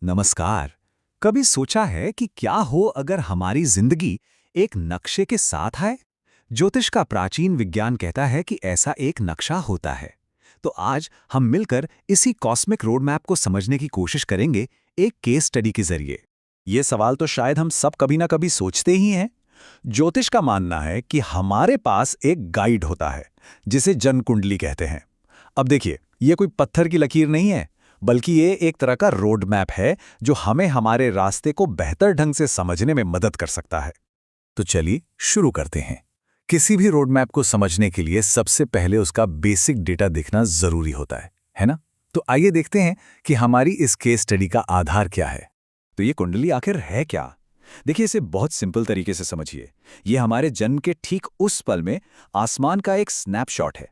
नमस्कार। कभी सोचा है कि क्या हो अगर हमारी जिंदगी एक नक्शे के साथ आए? ज्योतिष का प्राचीन विज्ञान कहता है कि ऐसा एक नक्शा होता है। तो आज हम मिलकर इसी कॉस्मिक रोड मैप को समझने की कोशिश करेंगे, एक केस स्टडी के जरिए। ये सवाल तो शायद हम सब कभी ना कभी सोचते ही हैं। ज्योतिष का मानना है कि हमारे पास एक गाइड होता है, जिसे जन्म कुंडली कहते हैं। अब देखिए, ये कोई पत्थर की लकीर नहीं है, बल्कि ये एक तरह का रोड मैप है जो हमें हमारे रास्ते को बेहतर ढंग से समझने में मदद कर सकता है। तो चलिए शुरू करते हैं। किसी भी रोड मैप को समझने के लिए सबसे पहले उसका बेसिक डेटा देखना जरूरी होता है ना? तो आइए देखते हैं कि हमारी इस केस स्टडी का आधार क्या है। तो ये कुंडली आखिर है क्या? देखिए, इसे बहुत सिंपल तरीके से समझिए। ये हमारे जन्म के ठीक उस पल में आसमान का एक स्नैपशॉट है।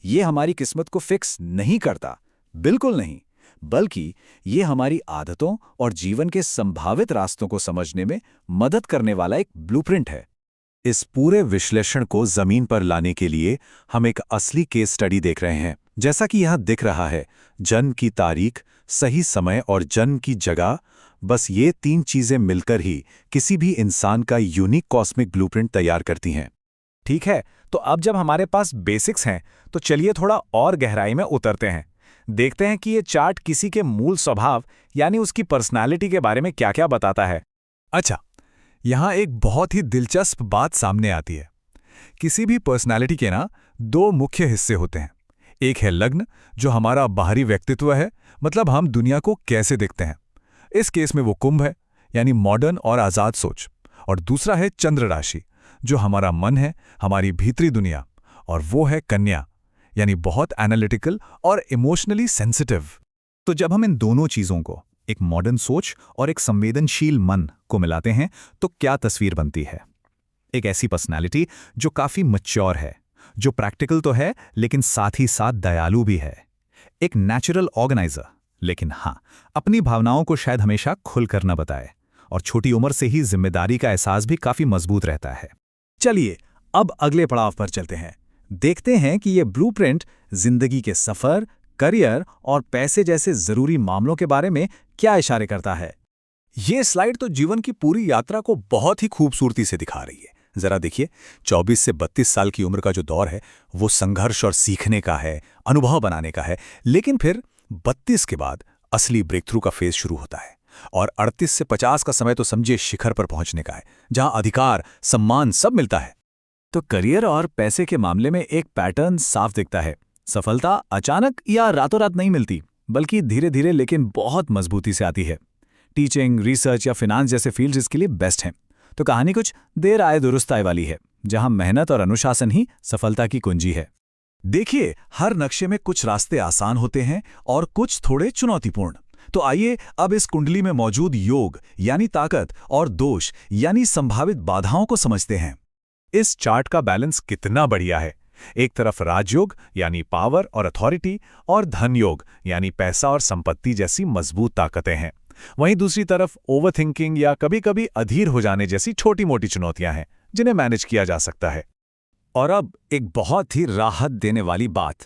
ये हमारी किस्मत को फिक्स नहीं करता, बिल्कुल नहीं, बल्कि ये हमारी आदतों और जीवन के संभावित रास्तों को समझने में मदद करने वाला एक ब्लूप्रिंट है। इस पूरे विश्लेषण को जमीन पर लाने के लिए हम एक असली केस स्टडी देख रहे हैं। जैसा कि यहां दिख रहा है, जन्म की तारीख, सही समय और जन्म की जगह, बस ये 3 चीजें मिलकर ही किसी भी इंसान का यूनिक कॉस्मिक ब्लूप्रिंट तैयार करती हैं। ठीक है, तो अब जब हमारे पास बेसिक्स हैं, तो चलिए थोड़ा और गहराई में उतरते हैं। देखते हैं कि ये चार्ट किसी के मूल स्वभाव यानी उसकी पर्सनालिटी के बारे में क्या-क्या बताता है। अच्छा, यहां एक बहुत ही दिलचस्प बात सामने आती है। किसी भी पर्सनालिटी के 2 मुख्य हिस्से होते हैं। एक है लग्न, जो हमारा बाहरी व्यक्तित्व है, मतलब हम दुनिया को कैसे देखते हैं। इस केस में वो कुंभ है, यानी मॉडर्न और आज़ाद सोच। और दूसरा है चंद्र राशि, जो हमारा मन है, हमारी भीतरी दुनिया, और वो है कन्या, यानी बहुत एनालिटिकल और इमोशनली सेंसिटिव। तो जब हम इन दोनों चीज़ों को, एक मॉडर्न सोच और एक संवेदनशील मन को मिलाते हैं, तो क्या तस्वीर बनती है? एक ऐसी पर्सनालिटी जो काफ़ी मैच्योर है, जो प्रैक्टिकल तो है लेकिन साथ ही साथ दयालु भी है। एक नेचुरल ऑर्गेनाइजर, लेकिन हाँ, अपनी भावनाओं को शायद हमेशा खुलकर न बताए, और छोटी उम्र से ही जिम्मेदारी का एहसास भी काफ़ी मजबूत रहता है। चलिए अब अगले पड़ाव पर चलते हैं। देखते हैं कि ये ब्लूप्रिंट जिंदगी के सफर, करियर और पैसे जैसे जरूरी मामलों के बारे में क्या इशारे करता है। ये स्लाइड तो जीवन की पूरी यात्रा को बहुत ही खूबसूरती से दिखा रही है। जरा देखिए, 24 से 32 साल की उम्र का जो दौर है, वो संघर्ष और सीखने का है, अनुभव बनाने का है। लेकिन फिर 32 के बाद असली ब्रेक थ्रू का फेज शुरू होता है, और 38 से 50 का समय तो समझिए शिखर पर पहुंचने का है, जहां अधिकार, सम्मान सब मिलता है। तो करियर और पैसे के मामले में एक पैटर्न साफ दिखता है। सफलता अचानक या रातों रात नहीं मिलती, बल्कि धीरे धीरे लेकिन बहुत मजबूती से आती है। टीचिंग, रिसर्च या फिनांस जैसे फील्ड्स इसके लिए बेस्ट हैं। तो कहानी कुछ देर आए दुरुस्त आए वाली है, जहां मेहनत और अनुशासन ही सफलता की कुंजी है। देखिए, हर नक्शे में कुछ रास्ते आसान होते हैं और कुछ थोड़े चुनौतीपूर्ण। तो आइए अब इस कुंडली में मौजूद योग यानी ताकत और दोष यानी संभावित बाधाओं को समझते हैं। इस चार्ट का बैलेंस कितना बढ़िया है। एक तरफ राजयोग यानी पावर और अथॉरिटी, और धन योग यानी पैसा और संपत्ति जैसी मजबूत ताकतें हैं। वहीं दूसरी तरफ ओवरथिंकिंग या कभी-कभी अधीर हो जाने जैसी छोटी-मोटी चुनौतियां हैं, जिन्हें मैनेज किया जा सकता है। और अब एक बहुत ही राहत देने वाली बात।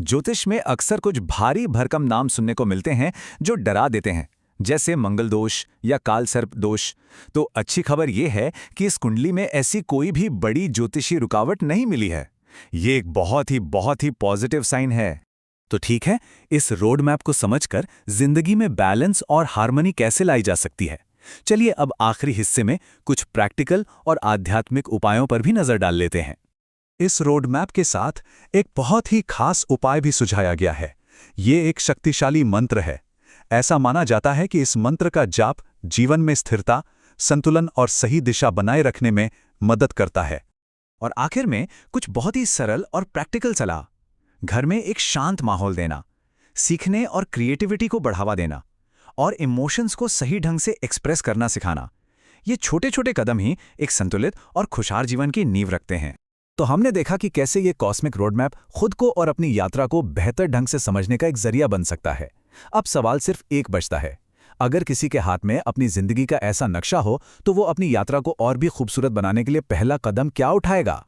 ज्योतिष में अक्सर कुछ भारी भरकम नाम सुनने को मिलते हैं जो डरा देते हैं, जैसे मंगल दोष या काल सर्प दोष। तो अच्छी खबर यह है कि इस कुंडली में ऐसी कोई भी बड़ी ज्योतिषी रुकावट नहीं मिली है। ये एक बहुत ही पॉजिटिव साइन है। तो ठीक है, इस रोड मैप को समझकर जिंदगी में बैलेंस और हार्मनी कैसे लाई जा सकती है। चलिए अब आखिरी हिस्से में कुछ प्रैक्टिकल और आध्यात्मिक उपायों पर भी नजर डाल लेते हैं। इस रोड मैप के साथ एक बहुत ही खास उपाय भी सुझाया गया है। ये एक शक्तिशाली मंत्र है। ऐसा माना जाता है कि इस मंत्र का जाप जीवन में स्थिरता, संतुलन और सही दिशा बनाए रखने में मदद करता है। और आखिर में कुछ बहुत ही सरल और प्रैक्टिकल सलाह। घर में एक शांत माहौल देना, सीखने और क्रिएटिविटी को बढ़ावा देना, और इमोशंस को सही ढंग से एक्सप्रेस करना सिखाना। ये छोटे-छोटे कदम ही एक संतुलित और खुशहाल जीवन की नींव रखते हैं। तो हमने देखा कि कैसे ये कॉस्मिक रोड मैप खुद को और अपनी यात्रा को बेहतर ढंग से समझने का एक जरिया बन सकता है। अब सवाल सिर्फ एक बचता है। अगर किसी के हाथ में अपनी जिंदगी का ऐसा नक्शा हो, तो वो अपनी यात्रा को और भी खूबसूरत बनाने के लिए पहला कदम क्या उठाएगा?